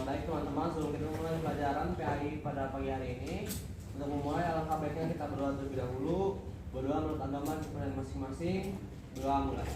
Baik teman-teman, sebelum kita mulai pelajaran PAI pada pagi hari ini, untuk memulai alangkah baiknya kita berdoa terlebih dahulu. Berdoa menurut agama kepada masing-masing. Doa mulai.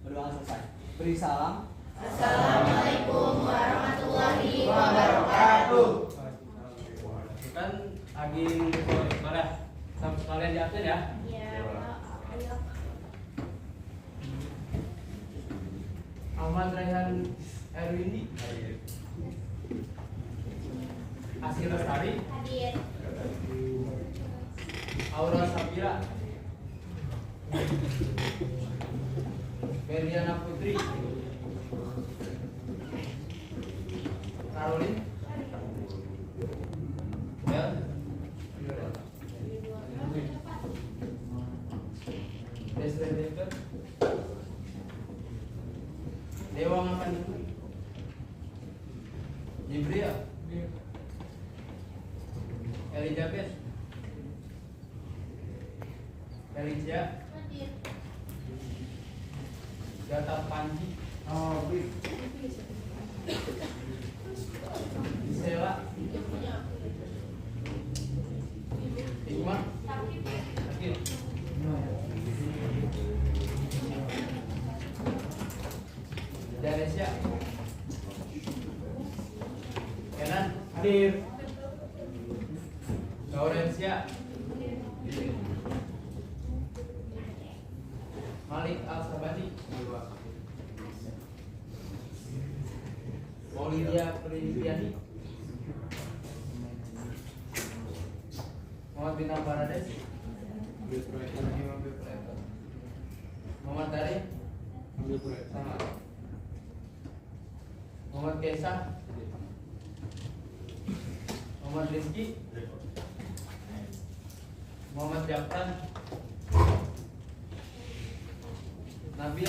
Berdoa selesai. Beri salam. Assalamualaikum warahmatullahi wabarakatuh. Kan lagi sekolah, sama sekalian di absen ya? Iya. Ahmad Raihan Erwindi, Asir Lestari, Hadir. Aura Sapira, Beliana Putri, Caroline, Bel, Desiree Decker, Dewa Ngakan, Jibril, Elizabeth, Elicia, Hadir. Gata Panji, Sela, Hikmah, Akil, Danesya, Kenan, Hadir, Laurencia, Malik Al-Sabani, Maulidia Priyadi, Muhammad bin Barades, Muhammad Dari, sama Muhammad Kesa, Muhammad Rizki, Muhammad Japtan, Nabil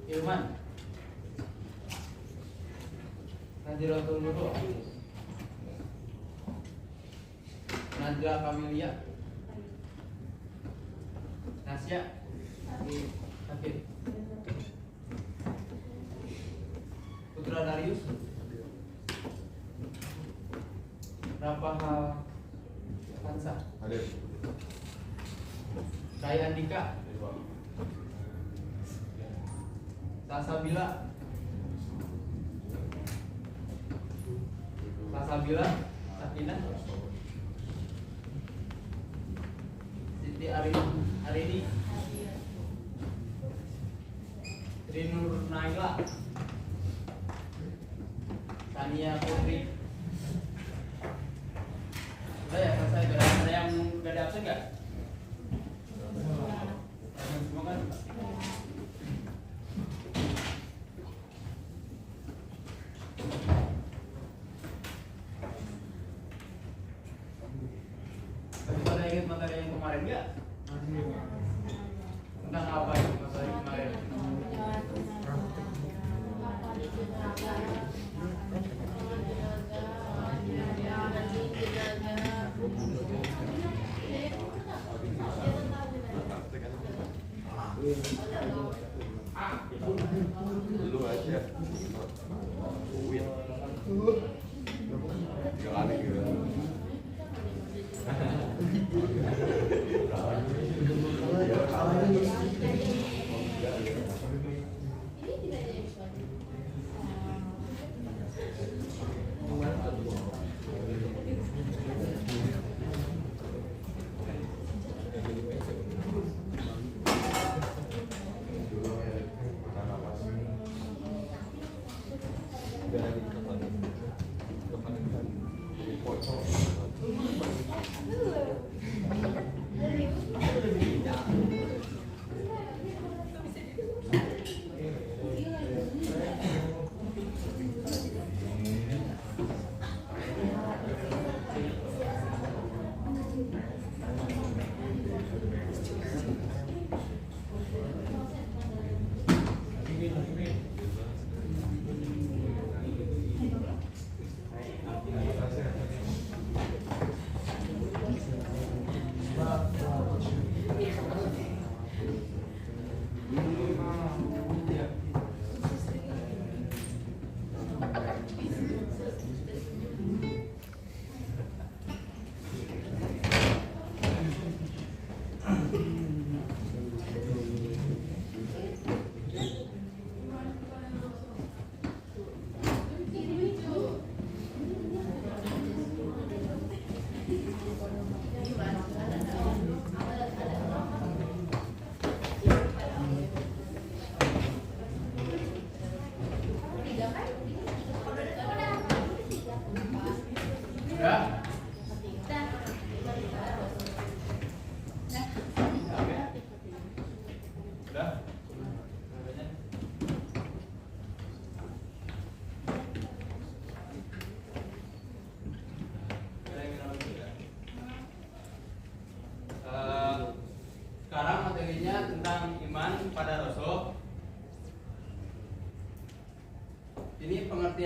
Ilman, Nadiratul Nurul, Nadra Kamilia, Nasya, Hakim, Putra Darius, Rafaha Hansa, Kai Andika, Sasabila, Sakinah, Siti Arini, Trinur Naila, Tania Putri. Udah ya selesai. Ada yang gak ada absen nggak? Semua kan? Tapi pada ingat materi yang kemarin nggak? Tentang apa itu materi kemarin? Lu aja. Jangan gitu.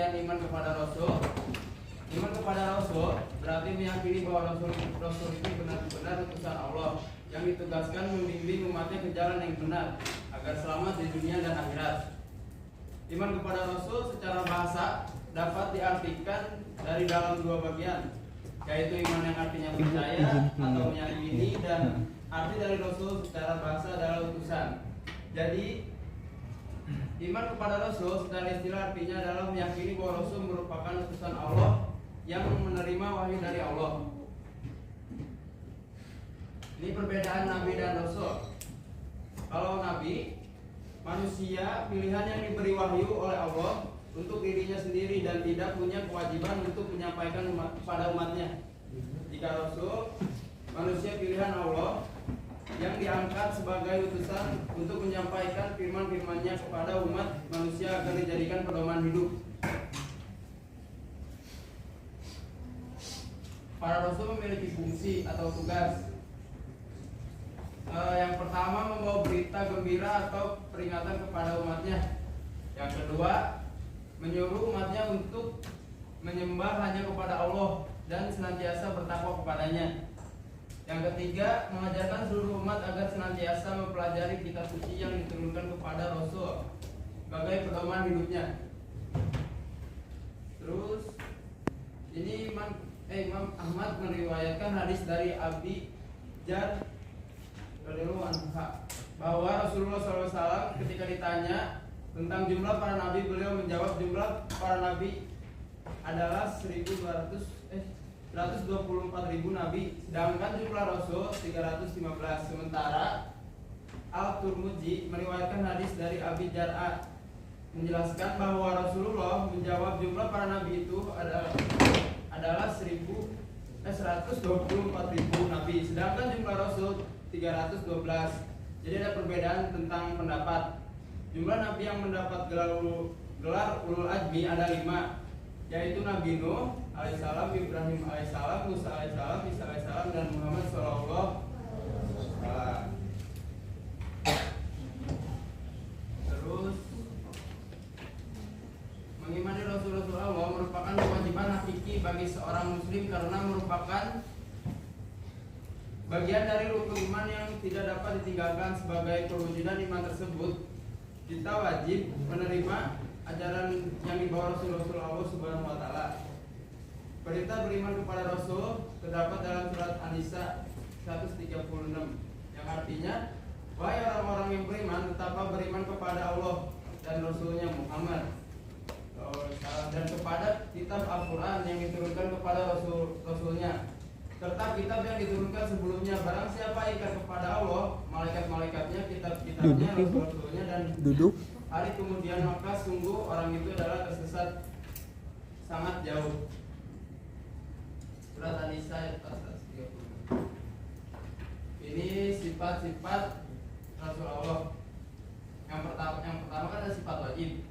pengertian iman kepada Rasul. Iman kepada Rasul berarti meyakini bahwa Rasul itu benar-benar utusan Allah yang ditugaskan membimbing umatnya ke jalan yang benar agar selamat di dunia dan akhirat. Iman kepada Rasul secara bahasa dapat diartikan dari dalam dua bagian, yaitu iman yang artinya percaya atau meyakini, dan arti dari Rasul secara bahasa adalah utusan. Jadi iman kepada Rasul secara istilah artinya adalah meyakini bahwa Rasul merupakan utusan Allah yang menerima wahyu dari Allah. Ini perbedaan Nabi dan Rasul. Kalau Nabi, manusia pilihan yang diberi wahyu oleh Allah untuk dirinya sendiri dan tidak punya kewajiban untuk menyampaikan kepada umatnya. Jika Rasul, manusia pilihan Allah yang diangkat sebagai utusan untuk menyampaikan firman-firmannya kepada umat manusia agar dijadikan pedoman hidup. Para Rasul memiliki fungsi atau tugas. Yang pertama, membawa berita gembira atau peringatan kepada umatnya. Yang kedua, menyuruh umatnya untuk menyembah hanya kepada Allah dan senantiasa bertakwa kepadanya. Yang ketiga, mengajarkan seluruh umat agar senantiasa mempelajari kitab suci yang diturunkan kepada Rasul sebagai pedoman hidupnya. Terus ini Imam Ahmad meriwayatkan hadis dari Abi Jar radhiyallahu anhu bahwa Rasulullah SAW ketika ditanya tentang jumlah para nabi, beliau menjawab jumlah para nabi adalah 124.000 nabi, sedangkan jumlah Rasul 315. Sementara Al-Turmudzi meriwayatkan hadis dari Abi Jar'a menjelaskan bahwa Rasulullah menjawab jumlah para nabi itu adalah 124.000 nabi, sedangkan jumlah Rasul 312. Jadi ada perbedaan tentang pendapat. Jumlah nabi yang mendapat gelar ulul azmi ada 5, yaitu Nabi Nuh alaihissalam, Ibrahim alaihissalam, Musa alaihissalam, Isa alaihissalam, dan Muhammad sallallahu alaihi wasallam. Terus mengimani Rasul-Rasul Allah merupakan kewajiban hakiki bagi seorang muslim karena merupakan bagian dari rukun iman yang tidak dapat ditinggalkan. Sebagai perwujudan iman tersebut, kita wajib menerima ajaran yang dibawa Rasul-Rasul Allah Subhanahu wa taala. Perintah beriman kepada Rasul terdapat dalam surat An-Nisa 136 yang artinya, wahai orang-orang yang beriman, tetaplah beriman kepada Allah dan Rasulnya Muhammad dan kepada kitab Al-Quran yang diturunkan kepada Rasulnya serta kitab yang diturunkan sebelumnya. Barang siapa ingkar kepada Allah, malaikat-malaikatnya, kitab-kitabnya, Rasul-Rasulnya, dan hari kemudian, maka sungguh orang itu adalah tersesat sangat jauh. Surat An-Nisa ayat 130. Ini sifat-sifat Rasul Allah. Yang pertama kan ada sifat wajib.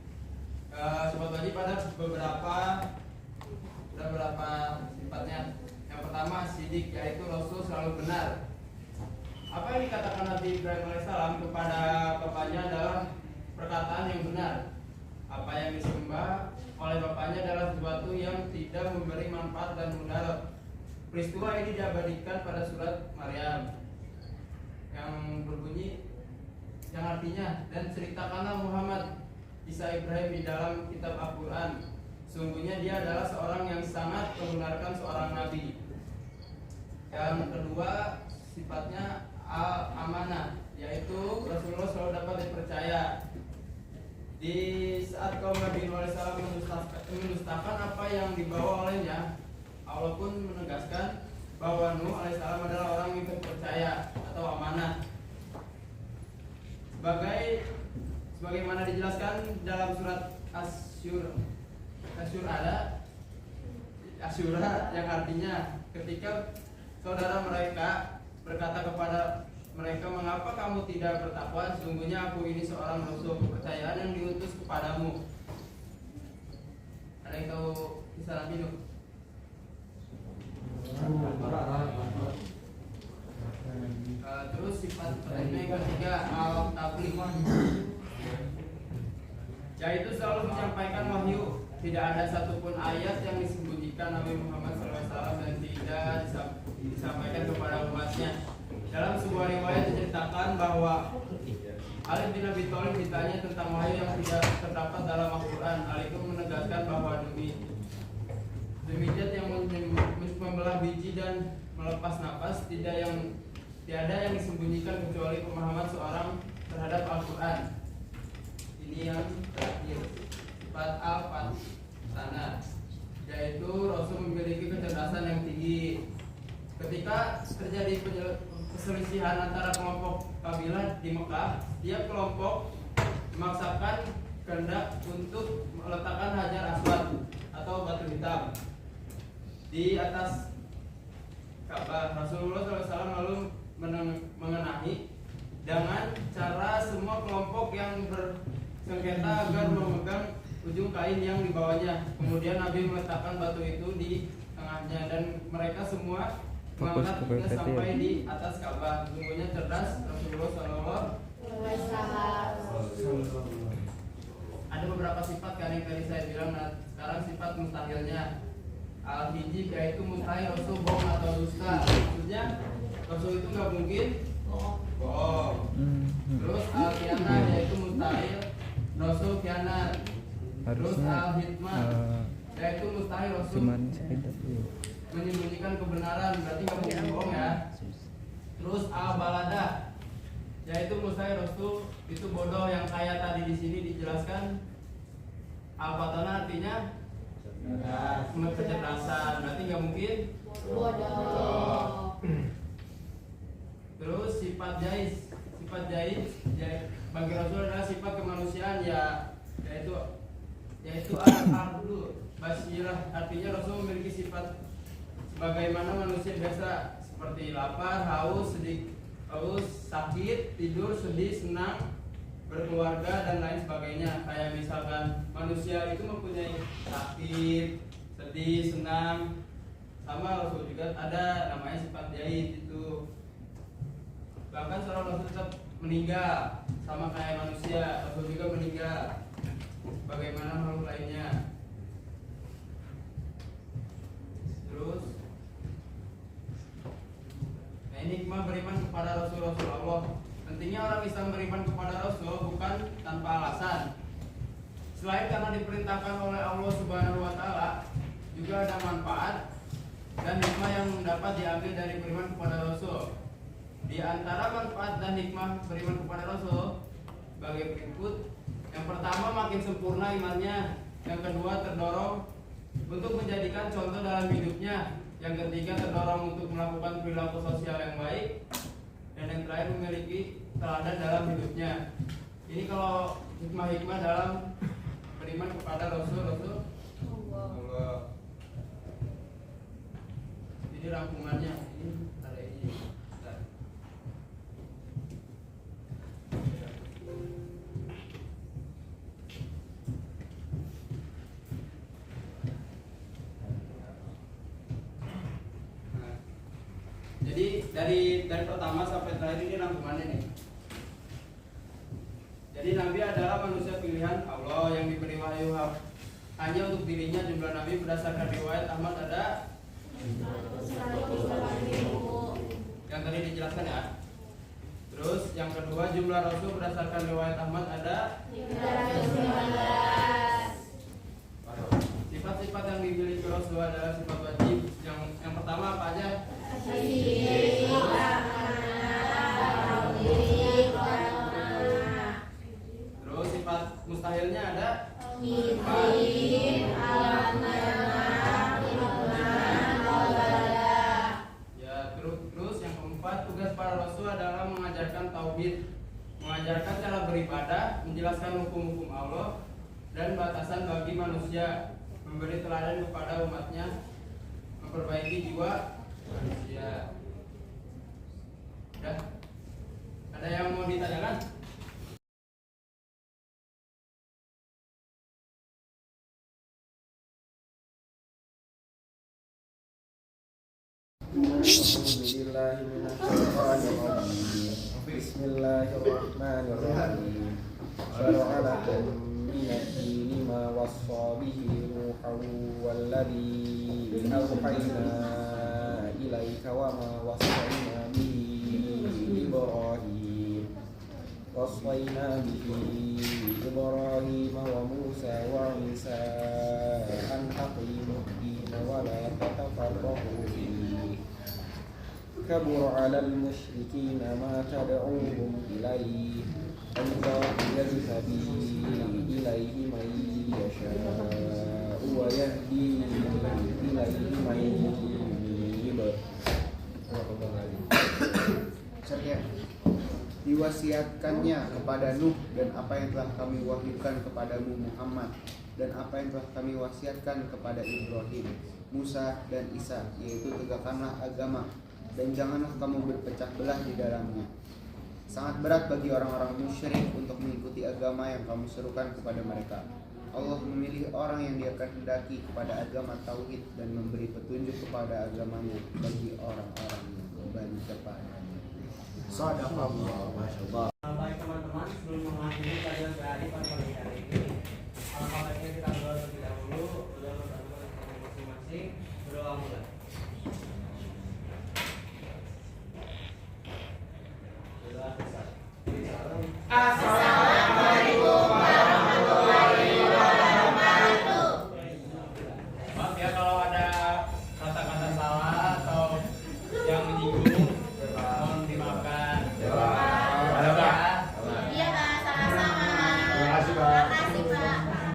Sifat wajib ada beberapa sifatnya. Yang pertama sidik, yaitu Rasul selalu benar. Apa yang dikatakan Nabi Ibrahim alaihissalam kepada bapaknya adalah perkataan yang benar. Apa yang disembah oleh bapaknya adalah sesuatu yang tidak memberi manfaat dan mudarat. Peristiwa ini diabadikan pada surat Maryam yang berbunyi, yang artinya, dan ceritakanlah Muhammad Isa Ibrahim di dalam kitab Al-Quran. Sungguhnya dia adalah seorang yang sangat membenarkan seorang nabi. Yang kedua sifatnya al-amanah, yaitu Rasulullah selalu dapat dipercaya. Di saat kaum Nabi Nuh alaihissalam mendustakan apa yang dibawa olehnya, Allah pun menegaskan bahwa Nuh alaihissalam adalah orang yang terpercaya atau amanah. Sebagaimana dijelaskan dalam surat Asyura yang artinya, ketika saudara mereka berkata kepada mereka, mengapa kamu tidak bertakwa? Sesungguhnya aku ini seorang rasul kepercayaan yang diutus kepadamu. Ada yang tahu kisah Nabi Nuh? Terus sifat yang ketiga al-tabligh, yaitu selalu menyampaikan wahyu. tidak ada satupun ayat yang disembunyikan Nabi Muhammad SAW dan tidak disampaikan kepada umatnya. Dalam sebuah riwayat diceritakan bahwa Ali bin Abi Thalib ditanya tentang wahyu yang tidak terdapat dalam Al-Quran. Ali pun menegaskan bahwa demi zat yang membelah biji dan melepas napas, tiada yang disembunyikan kecuali pemahaman seorang terhadap Al-Quran. Ini yang terakhir, sifat al-fatana, yaitu Rasul memiliki kecerdasan yang tinggi. Ketika terjadi perselisihan antara kelompok kabilah di Mekah, tiap kelompok memaksakan kehendak untuk meletakkan hajar aswad atau batu hitam di atas Ka'bah. Rasulullah SAW lalu mengenahi dengan cara semua kelompok yang bersengketa agar memegang ujung kain yang dibawanya. Kemudian Nabi meletakkan batu itu di tengahnya dan mereka semua mengangkat hingga sampai di atas Ka'bah. Sungguhnya cerdas Rasulullah SAW. Ada beberapa sifat kan yang tadi saya bilang. Nah, sekarang sifat mustahilnya. Al-hijib yaitu mustahil Rasul bohong atau dusta. Maksudnya Rasul itu nggak mungkin bohong. Terus al-khianah yaitu mustahil Rasul khianat. Terus al-hikmah yaitu mustahil Rasul menyembunyikan kebenaran, berarti nggak mungkin bohong ya. Terus al-baladah yaitu mustahil Rasul itu bodoh, yang kayak tadi di sini dijelaskan. Al-fatana artinya kecerdasan, berarti nggak mungkin bodoh. Terus sifat jais bagi Rasul adalah sifat kemanusiaan ya, yaitu al-ardu basirah, artinya Rasul memiliki sifat sebagaimana manusia biasa, seperti lapar, haus, sakit, tidur, sedih, senang, berkeluarga dan lain sebagainya. Kayak misalkan manusia itu mempunyai sakit, sedih, senang, sama Rasul juga ada namanya sifat jahid itu. Bahkan seorang Rasul tetap meninggal sama kayak manusia, Rasul juga meninggal bagaimana makhluk lainnya. Terus ini hikmah beriman kepada Rasul Allah. Pentingnya orang Islam beriman kepada Rasul bukan tanpa alasan. Selain karena diperintahkan oleh Allah Subhanahu wa taala, juga ada manfaat dan hikmah yang dapat diambil dari beriman kepada Rasul. Di antara manfaat dan hikmah beriman kepada Rasul sebagai berikut. Yang pertama, makin sempurna imannya. Yang kedua, terdorong untuk menjadikan contoh dalam hidupnya. Yang ketiga, terdorong untuk melakukan perilaku sosial yang baik. Dan yang terakhir, memiliki teladan dalam hidupnya. Ini kalau hikmah-hikmah dalam beriman kepada Rasul Allah. Ini rangkumannya. Ini ada ini. Jadi dari pertama sampai terakhir ini rangkumannya nih. Jadi Nabi adalah manusia pilihan Allah yang diberi wahyu hanya untuk dirinya. Jumlah Nabi berdasarkan riwayat Ahmad ada yang tadi dijelaskan ya. Terus yang kedua, jumlah Rasul berdasarkan riwayat Ahmad ada 319. Sifat-sifat yang dimiliki Rasul adalah sifat wajib. Yang pertama apa aja? Terus sifat mustahilnya ada ya. Terus yang keempat, tugas para Rasul adalah mengajarkan tauhid, mengajarkan cara beribadah, menjelaskan hukum-hukum Allah dan batasan bagi manusia, memberi teladan kepada umatnya, memperbaiki jiwa manusia. Udah? Ada yang mau ditanyakan? Bismillahirrahmanirrahim. Syara'a lakum من الدين ما وصى به نوحا والذي أوحينا إليك وما وصينا به إبراهيم وموسى وعيسى أن أقيموا الدين ولا تتفرقوا فيه كبر على المشركين ما تدعوهم إليه الله يجتبي إليه من يشاء ويهدي إليه من ينيب. Diwasiatkannya kepada Nuh dan apa yang telah kami wahyukan kepadamu Muhammad, dan apa yang telah kami wasiatkan kepada Ibrahim, Musa dan Isa, yaitu tegakkanlah agama dan janganlah kamu berpecah belah di dalamnya. Sangat berat bagi orang-orang musyrik untuk mengikuti agama yang kamu serukan kepada mereka. Allah memilih orang yang Dia kehendaki kepada agama tauhid dan memberi petunjuk kepada agamanya bagi orang-orang yang kembali kepadanya. Shadaqallah. Baik teman-teman, sebelum mengakhiri kajian PAI pada pagi hari ini, alangkah baiknya kita berdoa terlebih dahulu. Berdoa bersama masing-masing. Berdoa mulai. Berdoa besar.